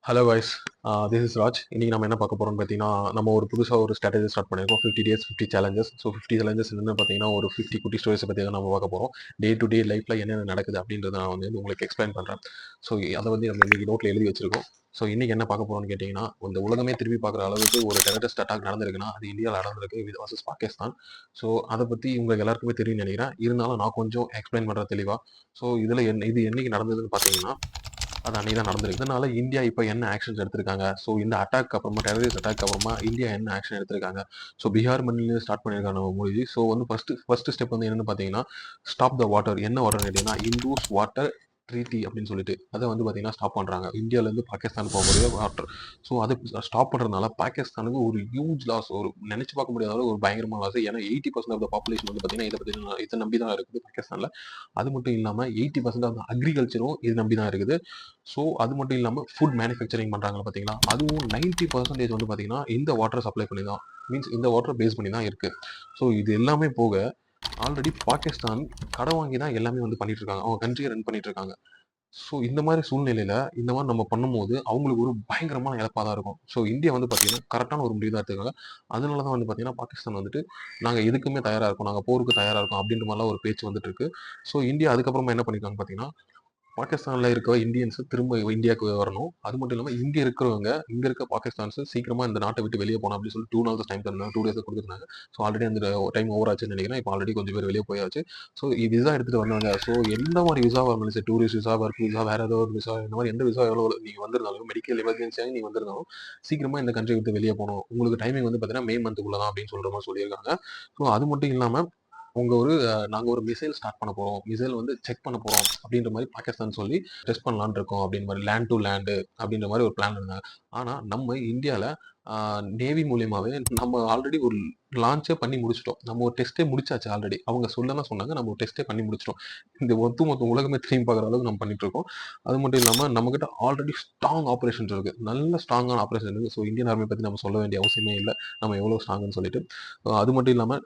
Hello guys this is Raj. இன்னைக்கு நம்ம என்ன பார்க்க போறோம்னு பார்த்தீங்கன்னா, நம்ம ஒரு புதுசாக ஒரு ஸ்ட்ராட்டஜி ஸ்டார்ட் பண்ணியிருக்கோம். 50 டேஸ் 50 சேலஞ்சஸ். ஸோ 50 சேலஞ்சஸ் என்னன்னு பார்த்தீங்கன்னா, ஒரு 50 குட்டி ஸ்டோரிஸை பற்றி தான் நம்ம பார்க்க போகிறோம். டே டு டே லைஃப்பில் என்னென்ன நடக்குது அப்படின்றத நான் வந்து உங்களுக்கு எக்ஸ்பிளைன் பண்ணுறேன். ஸோ அதை வந்து நம்ம இன்னைக்கு நோட்டில் எழுதி வச்சிருக்கோம். ஸோ இன்னைக்கு என்ன பார்க்க போறோம்னு கேட்டிங்கன்னா, இந்த உலகமே திரும்பி பார்க்குற அளவுக்கு ஒரு டெரரிஸ்ட் அட்டாக் நடந்திருக்குன்னா, அது இந்தியாவில் நடந்திருக்கு. இது வர்சஸ் பாகிஸ்தான். ஸோ அதை பற்றி உங்களுக்கு எல்லாருக்குமே தெரியும்னு நினைக்கிறேன். இருந்தாலும் நான் கொஞ்சம் எக்ஸ்பிளைன் பண்ணுறேன் தெளிவாக. ஸோ இதில் இது என்னைக்கு நடந்ததுன்னு பார்த்தீங்கன்னா, அது அன்னைக்கு தான் நடந்திருக்கு. இதனால இந்தியா இப்போ என்ன ஆக்ஷன்ஸ் எடுத்திருக்காங்க? ஸோ இந்த அட்டாக் அப்புறமா டெரரிஸ்ட் அட்டாக் அப்புறமா இந்தியா என்ன ஆக்ஷன் எடுத்திருக்காங்க? ஸோ பீகார் மண்ணிலேருந்து ஸ்டார்ட் பண்ணியிருக்காங்க மோடி. ஸோ வந்து ஃபர்ஸ்ட் ஸ்டெப் வந்து என்னன்னு பார்த்தீங்கன்னா, ஸ்டாப் த வாட்டர். என்ன வாட்டர் கேட்டீங்கன்னா, இண்டூஸ் வாட்டர் ட்ரீட்டி அப்படின்னு சொல்லிட்டு அதை வந்து பார்த்தீங்கன்னா ஸ்டாப் பண்ணுறாங்க. இந்தியாவிலேருந்து பாகிஸ்தான் போகக்கூடிய வாட்டர். ஸோ அதை ஸ்டாப் பண்ணுறதுனால பாகிஸ்தானுக்கு ஒரு ஹியூஜ் லாஸ், ஒரு நினைச்சு பார்க்க முடியாத அளவு ஒரு பயங்கரமான லாஸ். ஏன்னா 80% ஆஃப் த பாப்புலேஷன் வந்து பார்த்தீங்கன்னா இதை நம்பி தான் இருக்குது பாகிஸ்தானில். அது மட்டும் இல்லாமல் 80% ஆஃப் அக்ரிகல்ச்சரும் இது நம்பி தான் இருக்குது. ஸோ அது மட்டும் இல்லாமல் ஃபுட் மேனுஃபேக்சரிங் பண்ணுறாங்க பார்த்தீங்களா, அதுவும் 90% வந்து பார்த்தீங்கன்னா இந்த வாட்டர் சப்ளை பண்ணி தான், மீன்ஸ் இந்த வாட்டர் பேஸ் பண்ணி தான் இருக்குது. ஸோ இது எல்லாமே போக ஆல்ரெடி பாகிஸ்தான் கடன் வாங்கி தான் எல்லாமே வந்து பண்ணிட்டு இருக்காங்க, அவங்க கண்ட்ரியை ரன் பண்ணிட்டு இருக்காங்க. ஸோ இந்த மாதிரி சூழ்நிலையில இந்த மாதிரி நம்ம பண்ணும்போது அவங்களுக்கு ஒரு பயங்கரமான இழப்பாக தான் இருக்கும். ஸோ இந்தியா வந்து பார்த்தீங்கன்னா கரெக்டான ஒரு முடிவு தான் எடுத்துக்காங்க. அதனால தான் வந்து பார்த்தீங்கன்னா பாகிஸ்தான் வந்துட்டு நாங்கள் எதுக்குமே தயாராக இருக்கோம், நாங்கள் போருக்கு தயாராக இருக்கோம் அப்படின்ற மாதிரிலாம் ஒரு பேச்சு வந்துட்டு இருக்கு. ஸோ இந்தியா அதுக்கப்புறமா என்ன பண்ணிருக்காங்க பார்த்தீங்கன்னா, பாகிஸ்தான்ல இருக்க இந்தியன்ஸ் திரும்ப இந்தியாவுக்கு வரணும். அது மட்டும் இல்லாம இங்க இருக்கிறவங்க, இங்க இருக்க பாகிஸ்தான்ஸ் சீக்கிரமா இந்த நாட்டை விட்டு வெளியே போகணும் அப்படின்னு சொல்லி 2 நாள்ஸ் டைம் தந்தாங்க. 2 டேஸ் கொடுத்துருந்தாங்க. ஸோ ஆல்ரெடி அந்த டைம் ஓவர் ஆச்சுன்னு நினைக்கிறேன். இப்போ ஆல்ரெடி கொஞ்சம் பேர் வெளியே போயாச்சு. ஸோ விசா எடுத்துட்டு வந்தாங்க. ஸோ எந்த மாதிரி விசாவா இருந்தாலும் சரி, டூரிஸ்ட் விசா, ஒர்க் விசா, வேற ஏதோ ஒரு விசா, இந்த மாதிரி எந்த விசா எவ்வளோ நீங்க வந்திருந்தாலும், மெடிக்கல் எமர்ஜென்சியாக நீங்க வந்திருந்தாலும் சீக்கிரமா இந்த கண்ட்ரி விட்டு வெளியே போகணும். உங்களுக்கு டைமிங் வந்து பார்த்தீங்கன்னா மே மந்த்துக்குள்ள தான் அப்படின்னு சொல்ற மாதிரி சொல்லியிருக்காங்க. ஸோ அது மட்டும் இல்லாம உங்க ஒரு நாங்க ஒரு மிசைல் ஸ்டார்ட் பண்ண போறோம், மிசைல் வந்து செக் பண்ண போறோம் அப்படின்ற மாதிரி பாகிஸ்தான் சொல்லி டெஸ்ட் பண்ணலான்னு இருக்கோம் அப்படின்னு மாதிரி, லேண்ட் டு லேண்டு அப்படின்ற மாதிரி ஒரு பிளான் இருந்தாங்க. ஆனா நம்ம இந்தியால நேவி மூலியமாவே நம்ம ஆல்ரெடி ஒரு லான்ச்சே பண்ணி முடிச்சிட்டோம். நம்ம ஒரு டெஸ்ட்டே முடிச்சாச்சு ஆல்ரெடி. அவங்க சொல்லலாம் சொன்னாங்க, நம்ம ஒரு டெஸ்ட்டே பண்ணி முடிச்சிட்டோம். இந்த ஒட்டுமொத்த உலகமே திரும்பி பார்க்குற அளவுக்கு நம்ம பண்ணிட்டு இருக்கோம். அது மட்டும் இல்லாம நம்மகிட்ட ஆல்ரெடி ஸ்ட்ராங் ஆபரேஷன்ஸ் இருக்கு, நல்ல ஸ்ட்ராங்கான ஆபரேஷன் இருக்கு. ஸோ இந்தியன் ஆர்மி பத்தி நம்ம சொல்ல வேண்டிய அவசியமே இல்லை, நம்ம எவ்வளவு ஸ்ட்ராங்னு சொல்லிட்டு. அது மட்டும் இல்லாம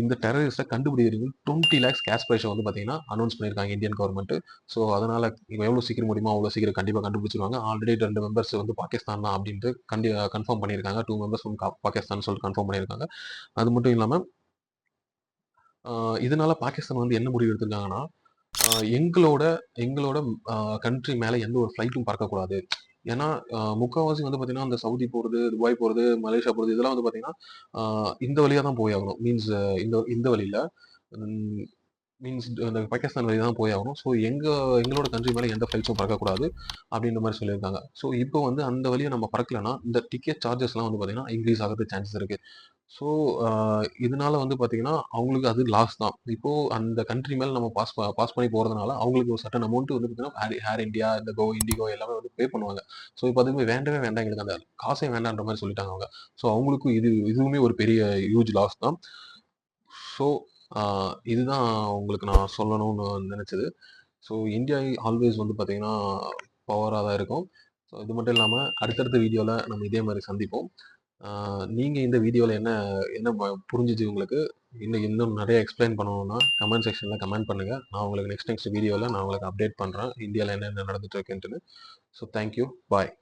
இந்த டெரரிஸ்ட்டை கண்டுபிடிக்கிறதுக்கு 20 lakhs கேஷ் ப்ரைஸை வந்து பார்த்தீங்கன்னா அனௌன்ஸ் பண்ணியிருக்காங்க இந்தியன் கவர்மெண்ட். ஸோ அதனால எவ்வளோ சீக்கிரம் முடியுமோ அவ்வளோ சீக்கிரம் கண்டிப்பாக கண்டுபிடிச்சிருவாங்க. ஆல்ரெடி 2 மெம்பர்ஸ் வந்து பாகிஸ்தான் தான் அப்படின்ட்டு கன்ஃபார்ம் பண்ணியிருக்காங்க. 2 மெம்பர்ஸ் வந்து பாகிஸ்தான் சொல்லிட்டு கன்ஃபார்ம் பண்ணியிருக்காங்க. அது மட்டும் இல்லாமல் இதனால பாகிஸ்தான் வந்து என்ன முடிவு எடுத்திருக்காங்கன்னா, எங்களோட எங்களோட கண்ட்ரி மேலே எந்த ஒரு ஃப்ளைட்டும் பறக்கக்கூடாது. ஏன்னா முக்கால்வாசி வந்து பார்த்தீங்கன்னா அந்த சவுதி போகிறது, துபாய் போகிறது, மலேசியா போகிறது, இதெல்லாம் வந்து பார்த்தீங்கன்னா இந்த வழியாக தான் போய் ஆகணும். மீன்ஸ் இந்த இந்த வழியில் மீன்ஸ் அந்த பாகிஸ்தான் வழி தான் போய் ஆகணும். ஸோ எங்களோட கண்ட்ரி மேலே எந்த ஃப்ளைட்ஸும் பறக்கக்கூடாது அப்படின்ற மாதிரி சொல்லியிருக்காங்க. ஸோ இப்போ வந்து அந்த வழியை நம்ம பறக்கலைன்னா இந்த டிக்கெட் சார்ஜஸ்லாம் வந்து பார்த்தீங்கன்னா இன்க்ரீஸ் ஆகிறதுக்கு சான்சஸ் இருக்குது. ஸோ இதனால வந்து பார்த்தீங்கன்னா அவங்களுக்கு அது லாஸ் தான். இப்போ அந்த கண்ட்ரி மேலே நம்ம பாஸ் பண்ணி போகிறதுனால அவங்களுக்கு ஒரு சர்டன் அமௌண்ட் வந்து பார்த்தீங்கன்னா ஏர் இந்தியா, இந்த இண்டிகோ எல்லாமே வந்து பே பண்ணுவாங்க. ஸோ இப்போ அதுவுமே வேண்டவே வேண்டாம், எங்களுக்கு அந்த காசே வேண்டான்ற மாதிரி சொல்லிட்டாங்க அவங்க. ஸோ அவங்களுக்கும் இதுவுமே ஒரு பெரிய ஹியூஜ் லாஸ் தான். ஸோ இதுதான் உங்களுக்கு நான் சொல்லணும்னு நினைச்சது. ஸோ இந்தியா ஆல்வேஸ் வந்து பார்த்தீங்கன்னா பவராக தான் இருக்கும். ஸோ இது மட்டும் இல்லாமல் அடுத்தடுத்த வீடியோவில் நம்ம இதே மாதிரி சந்திப்போம். நீங்கள் இந்த வீடியோவில் என்ன என்ன புரிஞ்சிச்சு உங்களுக்கு, இன்னும் நிறைய எக்ஸ்பிளைன் பண்ணணும்னா கமெண்ட் செக்ஷனில் கமெண்ட் பண்ணுங்கள். நான் உங்களுக்கு நெக்ஸ்ட் வீடியோவில் நான் உங்களுக்கு அப்டேட் பண்ணுறேன் இந்தியாவில் என்னென்ன நடந்துட்டு இருக்குன்ட்டுன்னு. ஸோ தேங்க்யூ, பாய்.